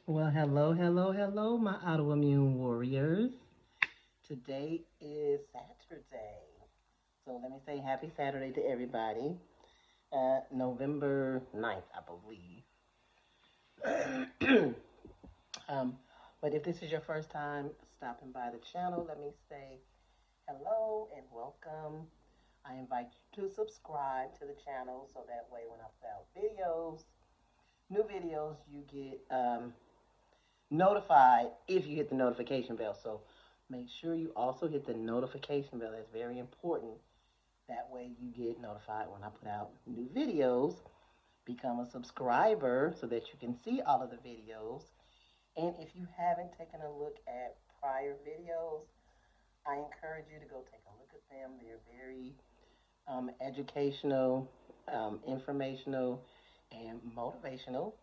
Well, hello, hello, hello, my autoimmune warriors. Today is Saturday. So let me say happy Saturday to everybody. November 9th, I believe. um, but if this is your first time stopping by the channel, let me say hello and welcome. I invite you to subscribe to the channel so that way when I put out new videos, you get notified if you hit the notification bell. So make sure you also hit the notification bell. That's very important. That way you get notified when I put out new videos. Become a subscriber so that you can see all of the videos. And if you haven't taken a look at prior videos, I encourage you to go take a look at them. They're very educational, informational, and motivational.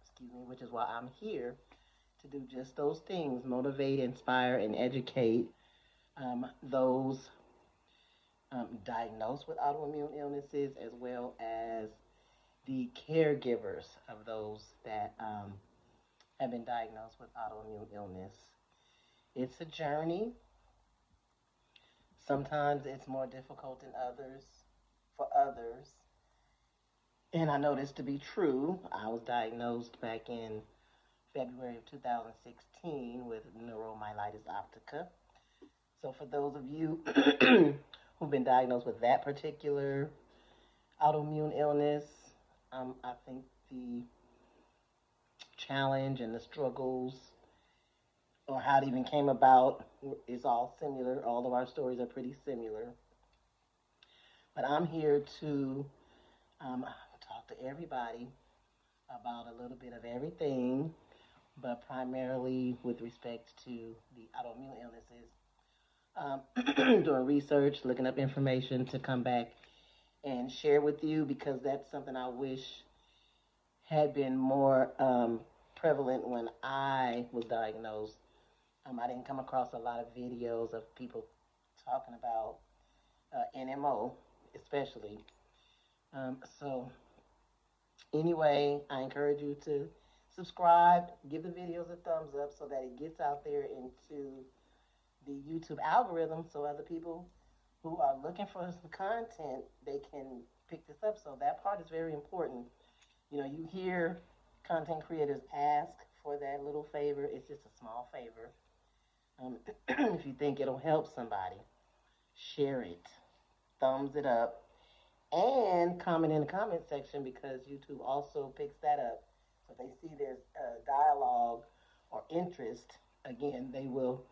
Excuse me, which is why I'm here to do just those things: motivate, inspire, and educate those diagnosed with autoimmune illnesses, as well as the caregivers of those that have been diagnosed with autoimmune illness. It's a journey. Sometimes it's more difficult than others for others. And I know this to be true. I was diagnosed back in February of 2016 with neuromyelitis optica. So for those of you who've been diagnosed with that particular autoimmune illness, I think the challenge and the struggles or how it even came about is all similar. All of our stories are pretty similar. But I'm here to talk to everybody about a little bit of everything, but primarily with respect to the autoimmune illnesses. Doing research, looking up information to come back and share with you because that's something I wish had been more prevalent when I was diagnosed. I didn't come across a lot of videos of people talking about NMO, especially. So, anyway, I encourage you to subscribe, give the videos a thumbs up so that it gets out there into the YouTube algorithm so other people who are looking for some content, they can pick this up. So that part is very important. You know, you hear content creators ask for that little favor. It's just a small favor. If you think it'll help somebody, share it, thumbs it up, and comment in the comment section because YouTube also picks that up. So if they see there's dialogue or interest, again, they will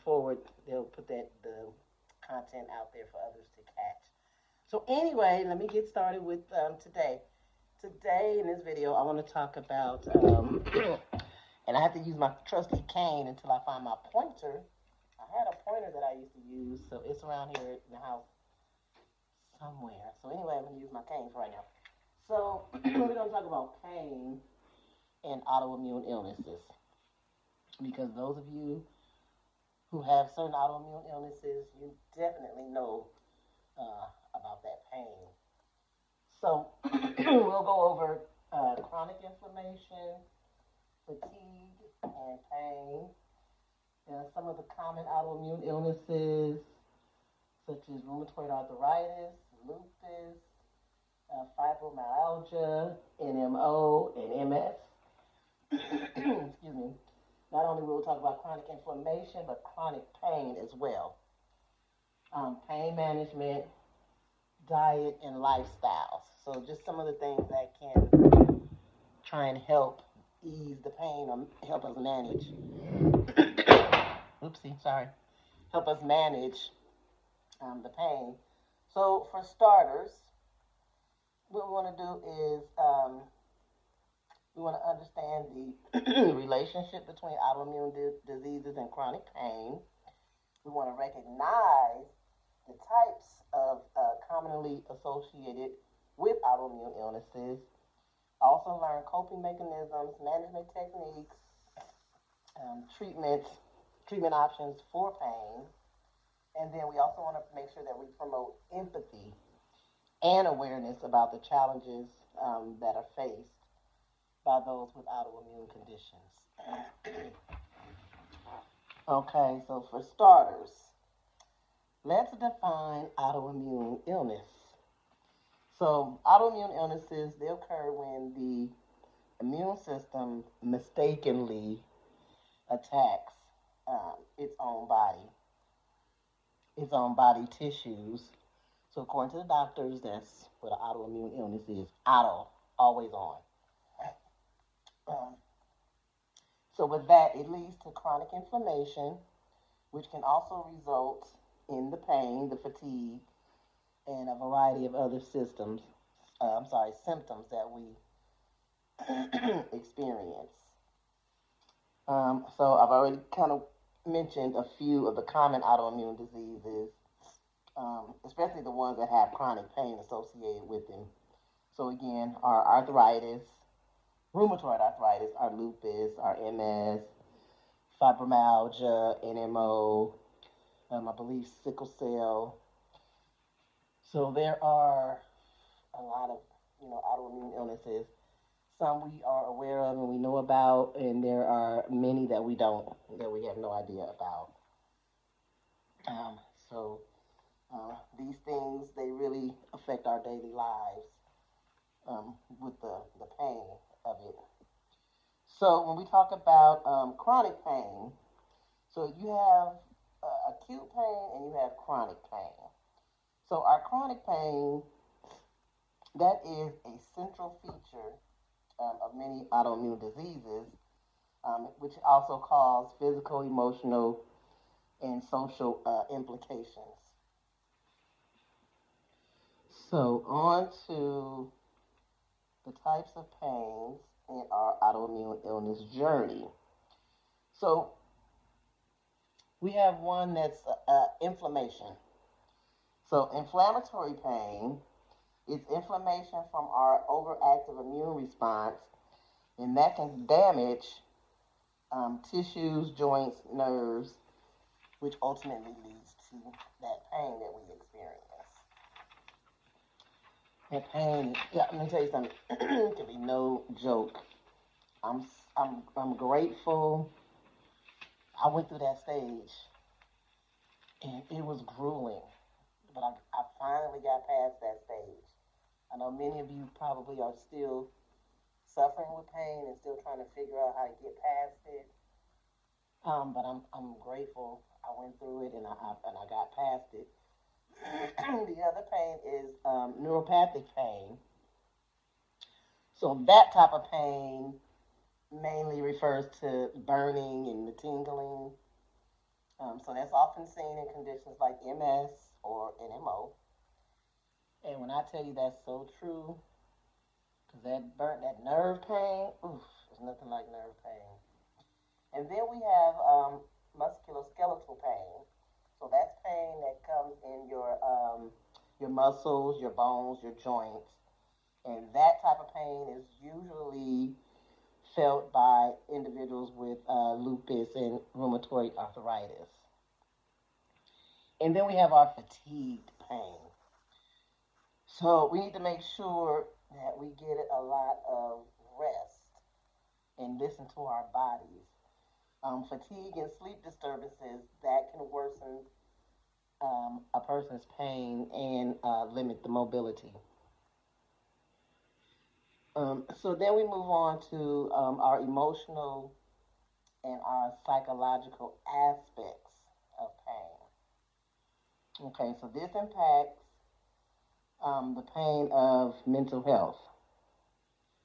forward, they'll put the content out there for others to catch. So anyway, let me get started with today. Today in this video, I want to talk about, and I have to use my trusty cane until I find my pointer. I had a pointer that I used to use, so it's around here in the house somewhere. So anyway, I'm going to use my cane for right now. So we're going to talk about pain and autoimmune illnesses because those of you who have certain autoimmune illnesses, you definitely know about that pain. So we'll go over chronic inflammation, fatigue, and pain. Some of the common autoimmune illnesses, such as rheumatoid arthritis, lupus, fibromyalgia, NMO, and MS. Excuse me. Not only will we talk about chronic inflammation, but chronic pain as well. Pain management, diet, and lifestyles. So just some of the things that can try and help ease the pain or help us manage. Oopsie, sorry. Help us manage the pain. So for starters, what we want to do is we want to understand the relationship between autoimmune diseases and chronic pain. We want to recognize the types of commonly associated with autoimmune illnesses. Also learn coping mechanisms, management techniques, treatment options for pain. And then we also want to make sure that we promote empathy and awareness about the challenges that are faced by those with autoimmune conditions. Okay, so for starters, let's define autoimmune illness. So, autoimmune illnesses, they occur when the immune system mistakenly attacks its own body tissues. So, according to the doctors, that's what an autoimmune illness is. Auto, always on. Um, so, with that, it leads to chronic inflammation, which can also result in the pain, the fatigue, and a variety of other symptoms that we experience. So I've already kind of mentioned a few of the common autoimmune diseases, especially the ones that have chronic pain associated with them. So again, our arthritis, rheumatoid arthritis, our lupus, our MS, fibromyalgia, NMO, I believe sickle cell. So there are a lot of autoimmune illnesses. Some we are aware of and we know about, and there are many that we don't, that we have no idea about. Um, so these things, they really affect our daily lives with the pain of it. So when we talk about chronic pain, so you have acute pain and you have chronic pain. So our chronic pain, that is a central feature of many autoimmune diseases, which also cause physical, emotional, and social implications. So, on to the types of pains in our autoimmune illness journey. So, we have one that's inflammation. So, inflammatory pain is inflammation from our overactive immune response, and that can damage tissues, joints, nerves, which ultimately leads to that pain that we experience. That pain, yeah, let me tell you something. It can be no joke. I'm, I'm grateful. I went through that stage, and it was grueling. But I finally got past that stage. I know many of you probably are still suffering with pain and still trying to figure out how to get past it. But I'm grateful I went through it and I got past it. The other pain is neuropathic pain. So that type of pain mainly refers to burning and the tingling. So that's often seen in conditions like MS or NMO. And when I tell you that's so true, because that nerve pain, oof, there's nothing like nerve pain. And then we have musculoskeletal pain. So that's pain that comes in your muscles, your bones, your joints. And that type of pain is usually felt by individuals with lupus and rheumatoid arthritis. And then we have our fatigued pain. So we need to make sure that we get a lot of rest and listen to our bodies. Fatigue and sleep disturbances that can worsen a person's pain and limit the mobility. So then we move on to our emotional and our psychological aspects of pain. Okay, so this impacts the pain of mental health.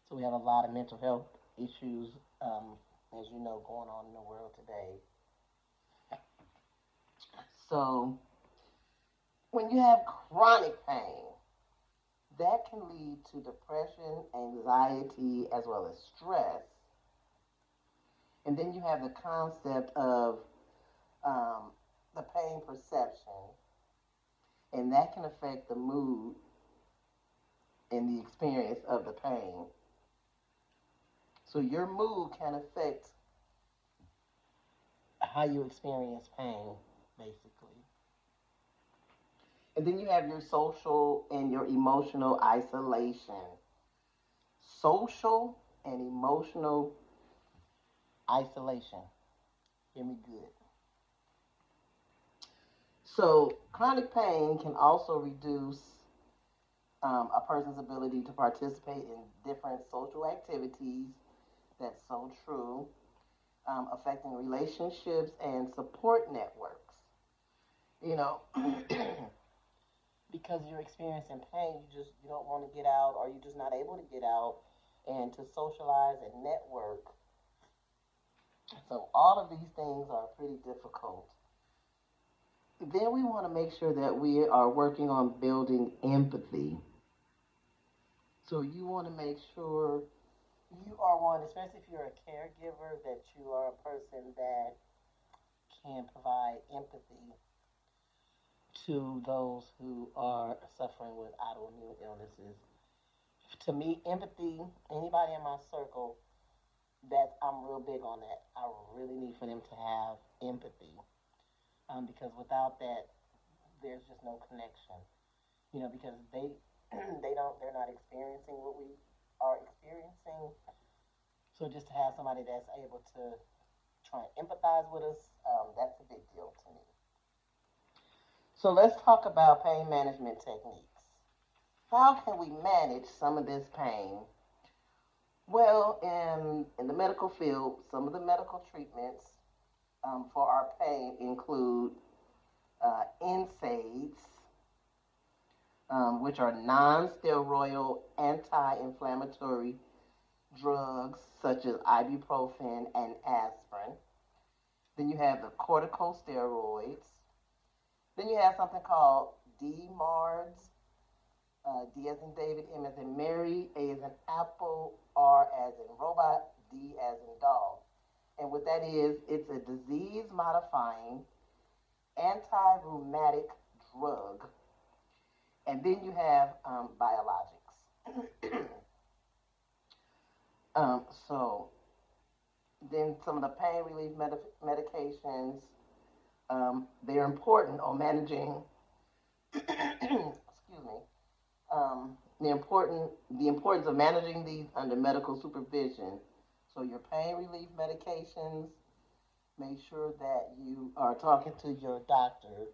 So we have a lot of mental health issues, as you know, going on in the world today. So when you have chronic pain, that can lead to depression, anxiety, as well as stress. And then you have the concept of um, the pain perception, and that can affect the mood and the experience of the pain. So your mood can affect how you experience pain, basically. And then you have your social and your emotional isolation. Social and emotional isolation. Hear me good. So, chronic pain can also reduce a person's ability to participate in different social activities. That's so true. Affecting relationships and support networks. You know, because you're experiencing pain, you don't want to get out, or you're just not able to get out and to socialize and network. So all of these things are pretty difficult. Then we want to make sure that we are working on building empathy. So you want to make sure you are one, especially if you're a caregiver, that you are a person that can provide empathy to those who are suffering with autoimmune illnesses. To me, empathy, anybody in my circle, that I'm real big on that. I really need for them to have empathy, because without that, there's just no connection. Because they're not experiencing what we are experiencing. So just to have somebody that's able to try and empathize with us, that's a big deal to me. So let's talk about pain management techniques. How can we manage some of this pain? Well, in the medical field, some of the medical treatments for our pain include NSAIDs, which are non-steroidal anti-inflammatory drugs such as ibuprofen and aspirin. Then you have the corticosteroids. Then you have something called DMARDs, D as in David, M as in Mary, A as in Apple, R as in robot, D as in dog. And what that is, it's a disease-modifying anti-rheumatic drug. And then you have biologics. So then some of the pain relief medications, they're important on managing, excuse me, the importance of managing these under medical supervision. So your pain relief medications, make sure that you are talking to your doctor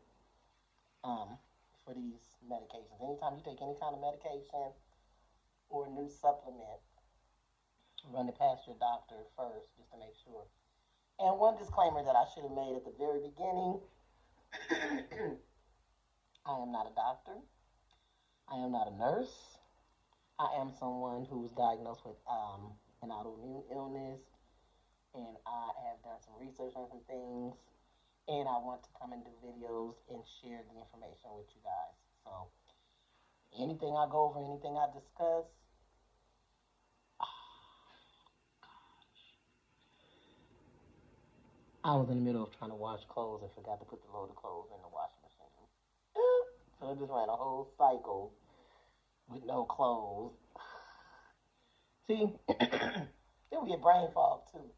for these medications. Anytime you take any kind of medication or new supplement, run it past your doctor first just to make sure. And one disclaimer that I should have made at the very beginning, I am not a doctor. I am not a nurse. I am someone who was diagnosed with an autoimmune illness, and I have done some research on some things, and I want to come and do videos and share the information with you guys. So anything I go over, anything I discuss, I was in the middle of trying to wash clothes and forgot to put the load of clothes in the washing machine. So I just ran a whole cycle with no clothes. See, then we get brain fog too.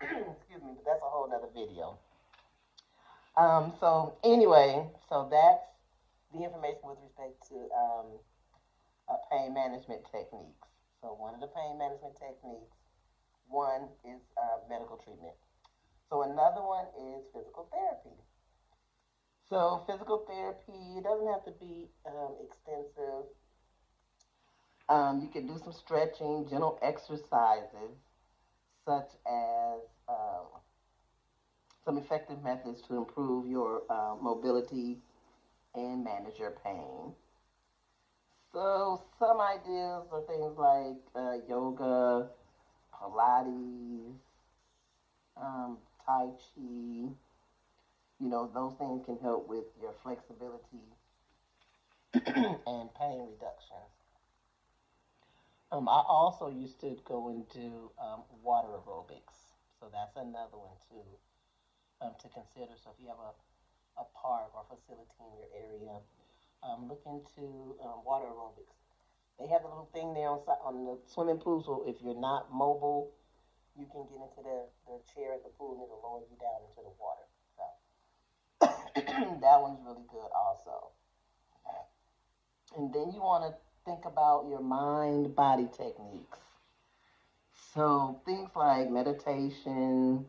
Excuse me, but that's a whole nother video. So anyway, so that's the information with respect to pain management techniques. So one of the pain management techniques, one is medical treatment. So another one is physical therapy. So physical therapy doesn't have to be extensive. You can do some stretching, gentle exercises, such as some effective methods to improve your mobility and manage your pain. So some ideas are things like yoga, Pilates, Tai Chi. Those things can help with your flexibility and pain reduction. I also used to go and do water aerobics. So that's another one to consider. So if you have a park or facility in your area, look into water aerobics. They have a little thing there on the swimming pool, so if you're not mobile, you can get into the chair at the pool and it'll lower you down into the water. So that one's really good also. And then you want to think about your mind-body techniques. So things like meditation,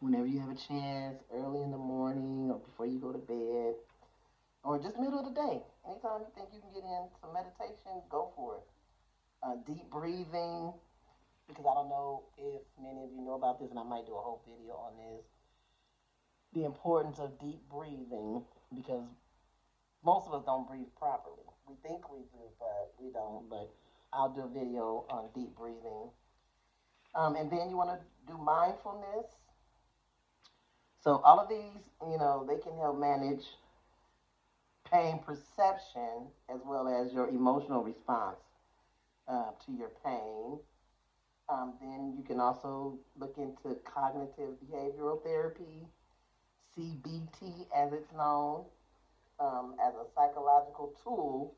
whenever you have a chance, early in the morning or before you go to bed, or just middle of the day. Anytime you think you can get in some meditation, go for it. Deep breathing, because I don't know if many of you know about this, and I might do a whole video on this. The importance of deep breathing, because most of us don't breathe properly. We think we do, but we don't. But I'll do a video on deep breathing. And then you want to do mindfulness. So all of these, they can help manage pain perception as well as your emotional response to your pain. Then you can also look into cognitive behavioral therapy, CBT as it's known, as a psychological tool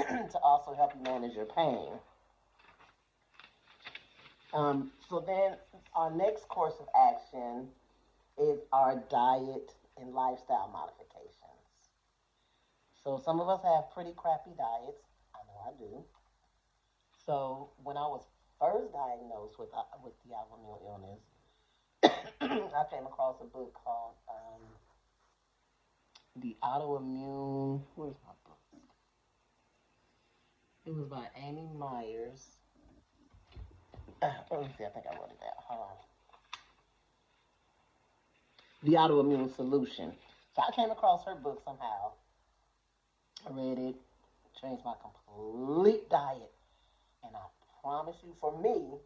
to also help you manage your pain. So then our next course of action is our diet and lifestyle modifications. So some of us have pretty crappy diets. I know I do. So when I was first diagnosed with the autoimmune illness, I came across a book called The Autoimmune. Where's my book? It was by Amy Myers. Let me see. I think I wrote it down. Hold on. The Autoimmune Solution. So I came across her book somehow. I read it, changed my complete diet, and I promise you, for me,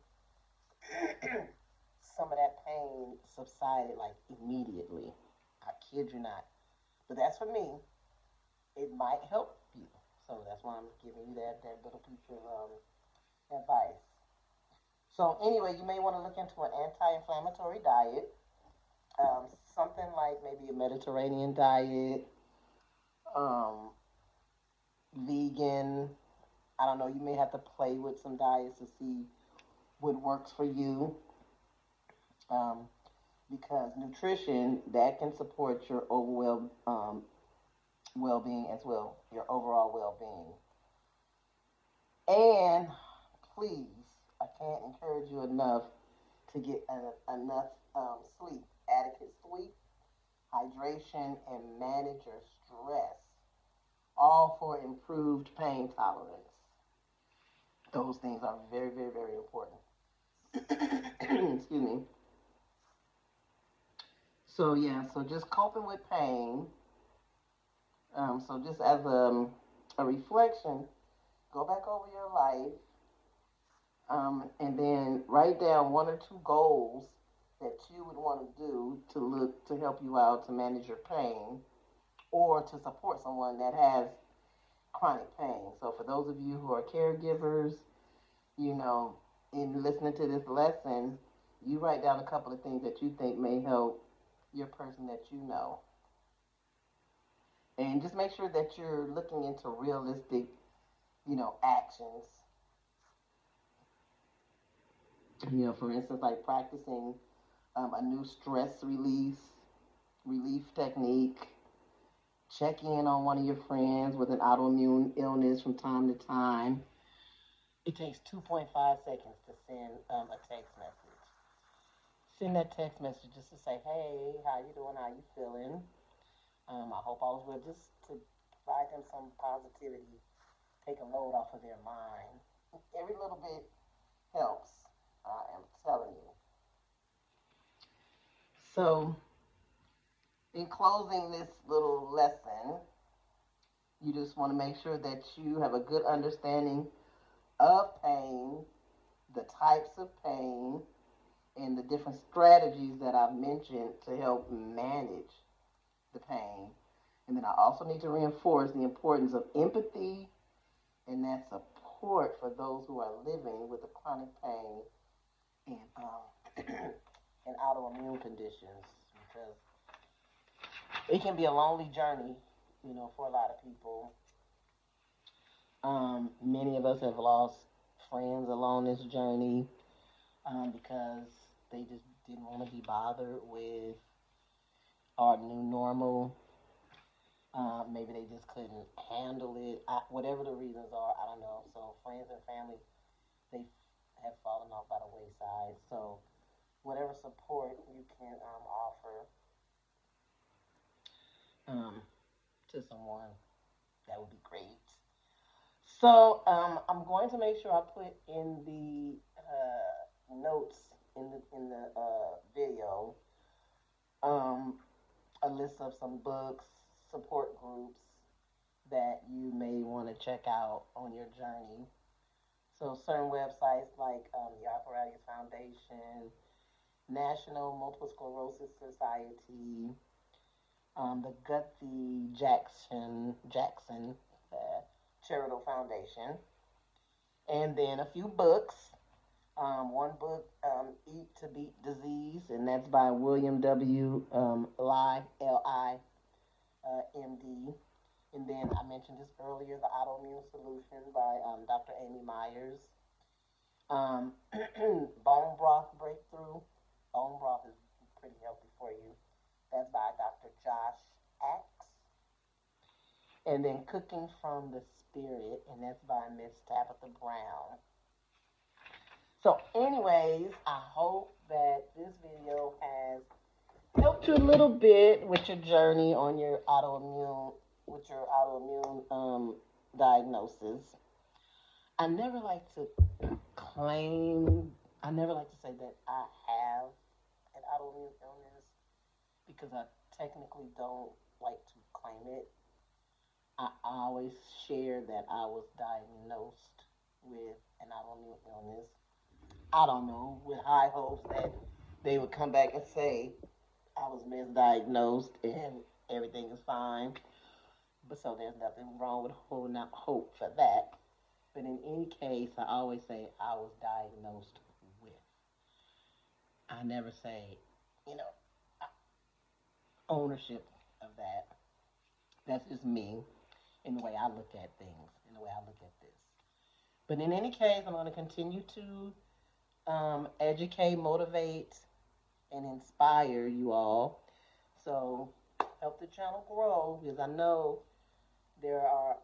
some of that pain subsided like immediately. I kid you not. But that's for me. It might help you. So that's why I'm giving you that little piece of advice. So anyway, you may want to look into an anti-inflammatory diet, something like maybe a Mediterranean diet, um, vegan. I don't know. You may have to play with some diets to see what works for you. Um, because nutrition that can support your overall well-being as well, your overall well-being. And please, I can't encourage you enough to get enough sleep, adequate sleep, hydration, and manage your stress, all for improved pain tolerance. Those things are very, very, very important. Excuse me. So yeah, so just coping with pain. So just as a reflection, go back over your life, and then write down one or two goals that you would want to do to help you out to manage your pain, or to support someone that has chronic pain. So for those of you who are caregivers, you know, in listening to this lesson, you write down a couple of things that you think may help your person that you know. And just make sure that you're looking into realistic, actions. For instance, like practicing a new stress relief technique. Check in on one of your friends with an autoimmune illness from time to time. It takes 2.5 seconds to send a text message. Send that text message just to say, hey, how you doing? How you feeling? I hope all is well. Just to provide them some positivity, take a load off of their mind. Every little bit helps. I am telling you. So, in closing this little lesson, you just want to make sure that you have a good understanding of pain, the types of pain, and the different strategies that I've mentioned to help manage the pain. And then I also need to reinforce the importance of empathy and that support for those who are living with a chronic pain and and autoimmune conditions, because it can be a lonely journey, for a lot of people. Many of us have lost friends along this journey because they just didn't want to be bothered with our new normal. Maybe they just couldn't handle it. Whatever the reasons are, I don't know. So friends and family, they have off by the wayside. So whatever support you can offer um, to someone, that would be great. So I'm going to make sure I put in the notes in the video um, a list of some books, support groups that you may want to check out on your journey. So certain websites like the Arthritis Foundation, National Multiple Sclerosis Society, the Guthy-Jackson Charitable Foundation, and then a few books. One book, Eat to Beat Disease, and that's by William W. Li, MD. And then I mentioned this earlier, The Autoimmune Solution by Dr. Amy Myers. Um, Bone Broth Breakthrough. Bone broth is pretty healthy for you. That's by Dr. Josh Axe. And then Cooking from the Spirit, and that's by Miss Tabatha Brown. So, anyways, I hope that this video has helped you a little bit with your journey on your autoimmune, diagnosis. I never like to claim, I never like to say that I have an autoimmune illness because I technically don't like to claim it. I always share that I was diagnosed with an autoimmune illness. I don't know, with high hopes that they would come back and say I was misdiagnosed and everything is fine. But so there's nothing wrong with holding out hope for that. But in any case, I always say I was diagnosed with. I never say, you know, ownership of that. That's just me in the way I look at things, in the way I look at this. But in any case, I'm going to continue to educate, motivate, and inspire you all. So help the channel grow because I know there are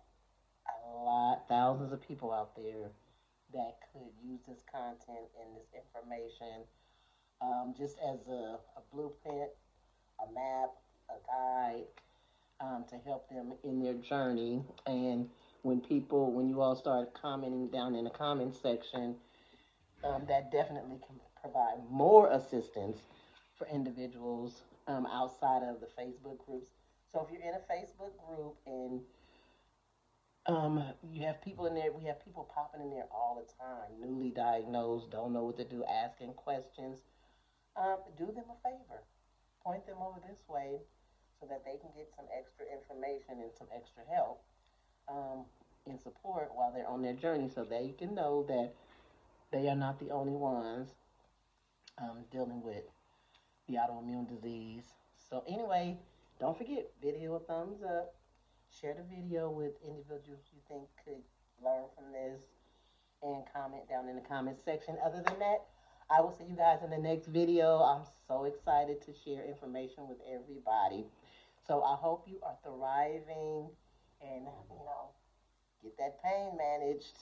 a lot, thousands of people out there that could use this content and this information just as a blueprint, a map, a guide to help them in their journey. And when you all start commenting down in the comment section, that definitely can provide more assistance for individuals outside of the Facebook groups. So if you're in a Facebook group and you have people in there, we have people popping in there all the time, newly diagnosed, don't know what to do, asking questions. Do them a favor. Point them over this way so that they can get some extra information and some extra help and support while they're on their journey so they can know that they are not the only ones dealing with the autoimmune disease. So anyway, don't forget, video a thumbs up. Share the video with individuals you think could learn from this and comment down in the comment section. Other than that, I will see you guys in the next video. I'm so excited to share information with everybody. So I hope you are thriving and, get that pain managed.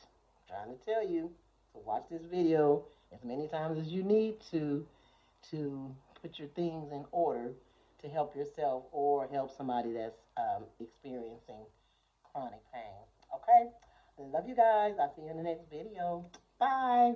I'm trying to tell you. So watch this video as many times as you need to put your things in order to help yourself or help somebody that's experiencing chronic pain. Okay? I love you guys. I'll see you in the next video. Bye.